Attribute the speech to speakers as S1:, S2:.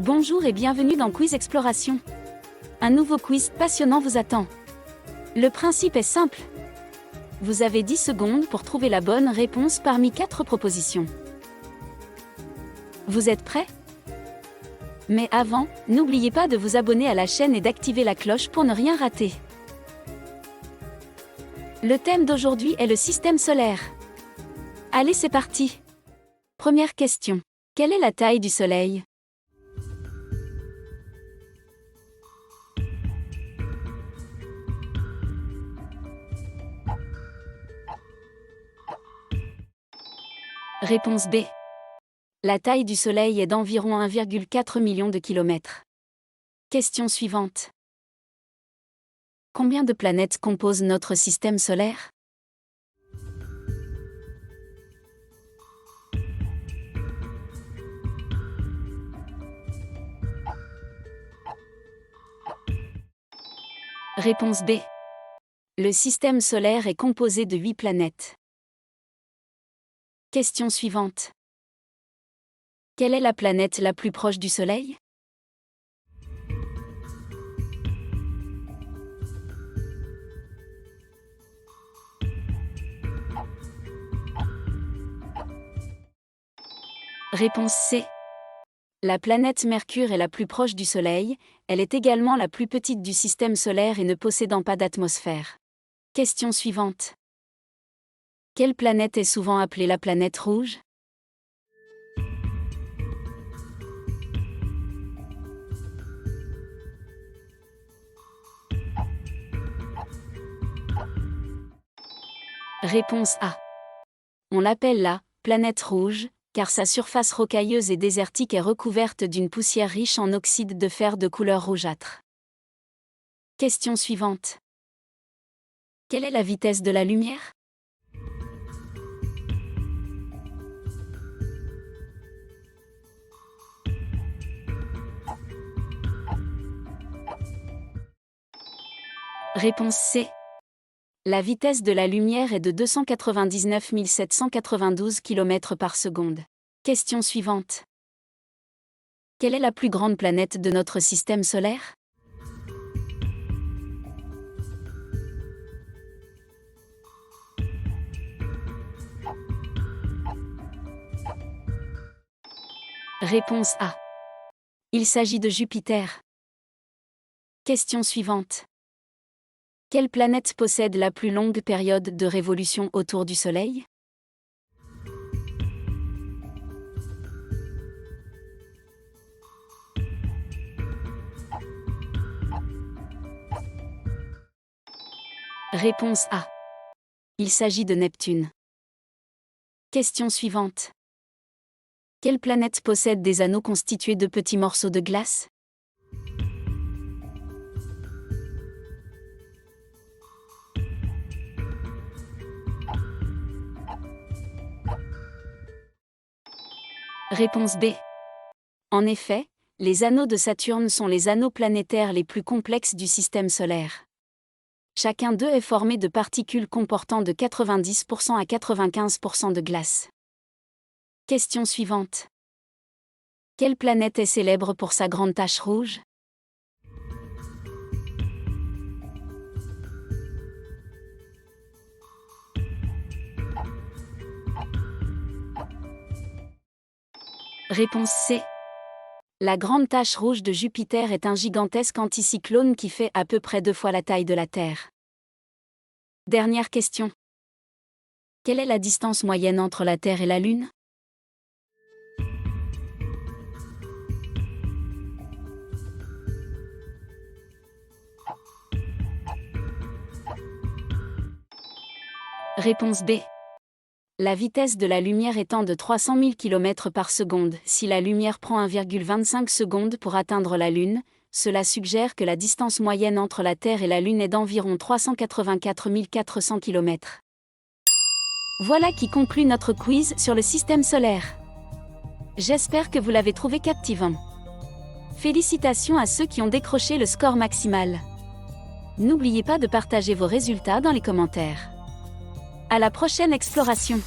S1: Bonjour et bienvenue dans Quiz Exploration. Un nouveau quiz passionnant vous attend. Le principe est simple. Vous avez 10 secondes pour trouver la bonne réponse parmi 4 propositions. Vous êtes prêts? Mais avant, n'oubliez pas de vous abonner à la chaîne et d'activer la cloche pour ne rien rater. Le thème d'aujourd'hui est le système solaire. Allez, c'est parti! Première question. Quelle est la taille du Soleil? Réponse B. La taille du Soleil est d'environ 1,4 million de kilomètres. Question suivante. Combien de planètes composent notre système solaire? Réponse B. Le système solaire est composé de 8 planètes. Question suivante. Quelle est la planète la plus proche du Soleil? Réponse C. La planète Mercure est la plus proche du Soleil, elle est également la plus petite du système solaire et ne possédant pas d'atmosphère. Question suivante. Quelle planète est souvent appelée la planète rouge? Réponse A. On l'appelle la planète rouge, car sa surface rocailleuse et désertique est recouverte d'une poussière riche en oxyde de fer de couleur rougeâtre. Question suivante. Quelle est la vitesse de la lumière? Réponse C. La vitesse de la lumière est de 299 792 km par seconde. Question suivante. Quelle est la plus grande planète de notre système solaire? Réponse A. Il s'agit de Jupiter. Question suivante. Quelle planète possède la plus longue période de révolution autour du Soleil? Réponse A. Il s'agit de Neptune. Question suivante. Quelle planète possède des anneaux constitués de petits morceaux de glace? Réponse B. En effet, les anneaux de Saturne sont les anneaux planétaires les plus complexes du système solaire. Chacun d'eux est formé de particules comportant de 90% à 95% de glace. Question suivante. Quelle planète est célèbre pour sa grande tache rouge? Réponse C. La grande tache rouge de Jupiter est un gigantesque anticyclone qui fait à peu près 2 fois la taille de la Terre. Dernière question. Quelle est la distance moyenne entre la Terre et la Lune? Réponse B. La vitesse de la lumière étant de 300 000 km par seconde, si la lumière prend 1,25 secondes pour atteindre la Lune, cela suggère que la distance moyenne entre la Terre et la Lune est d'environ 384 400 km. Voilà qui conclut notre quiz sur le système solaire. J'espère que vous l'avez trouvé captivant. Félicitations à ceux qui ont décroché le score maximal. N'oubliez pas de partager vos résultats dans les commentaires. À la prochaine exploration!